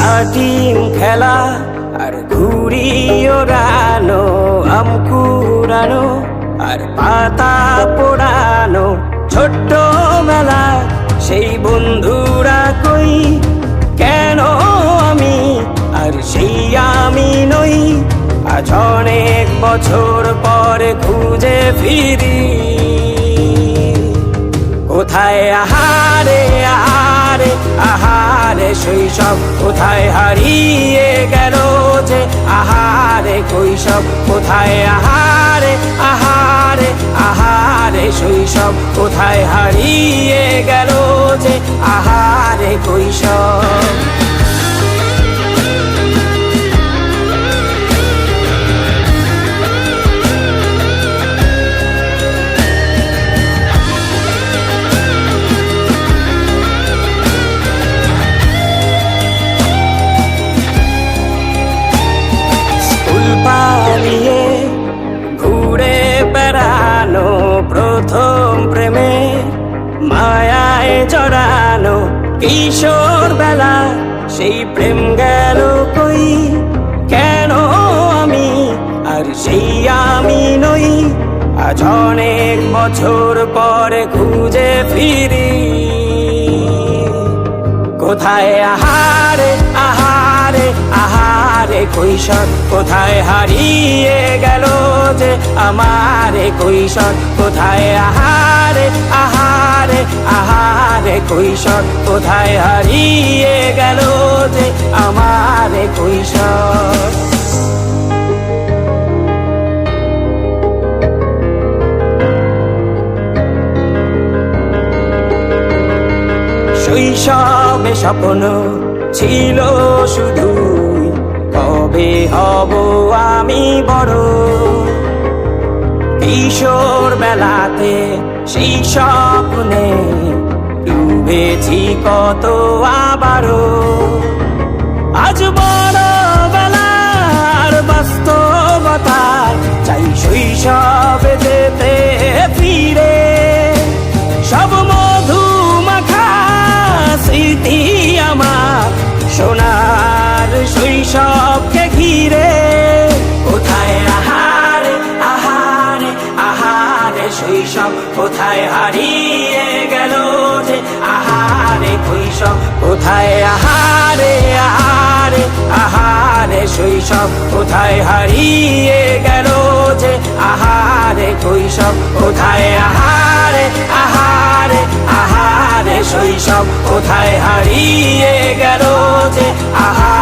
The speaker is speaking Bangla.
কাটিম খেলা আর ঘুড়ি ওড়ানো, আম কুড়ানো আর পাতা পোড়ানো, ছোট্টবেলা সেই বন্ধুরা কই, কেন আমি আর সেই আমি নই। আজ অনেক বছর পরে খুঁজে ফিরি, কোথায় আহারে আহারে আহারে শৈশব, কোথায় হারিয়ে গেল যে আহারে কৈশব। কোথায় আহারে আহারে আহারে শৈশব, কোথায় হারিয়ে গেল যে আহারে কৈশব। পালিয়ে ঘুরে বেড়ানো, প্রথম প্রেমে মায়ায় জড়ানো, কিশোর বেলা সেই প্রেম গেল কই, কেন আমি আর সেই আমি নই। আজ অনেক বছর পরে খুঁজে ফিরি, কোথায় আহারে আহারে আহারে কৈশোর, কোথায় হারিয়ে গেল যে আমারে কৈশোর। কোথায় আহারে আহারে আহারে কৈশোর, কোথায় হারিয়ে গেল যে আমারে কৈশোর। শৈশবে স্বপ্ন ছিল শুধু, কবে হব আমি বড়। কিশোর বেলাতে সেই স্বপ্নে ডুবেছি কত আবারও। আজ বড় বেলার বাস্তবতায় চাই শৈশবে যেতে ফিরে, সব মধু মাখা স্মৃতি আমার সোনার শৈশবকে ঘিরে। কোথায় আহারে আহারে আহারে শৈশব, কোথায় হারিয়ে গেল যে আহারে কৈশব। কোথায় আহারে আহারে আহারে শৈশব, কোথায় হারিয়ে গেল যে আহারে কৈশব। কোথায় আহারে আহারে আহারে শৈশব, কোথায় হারিয়ে গেল যে আহারে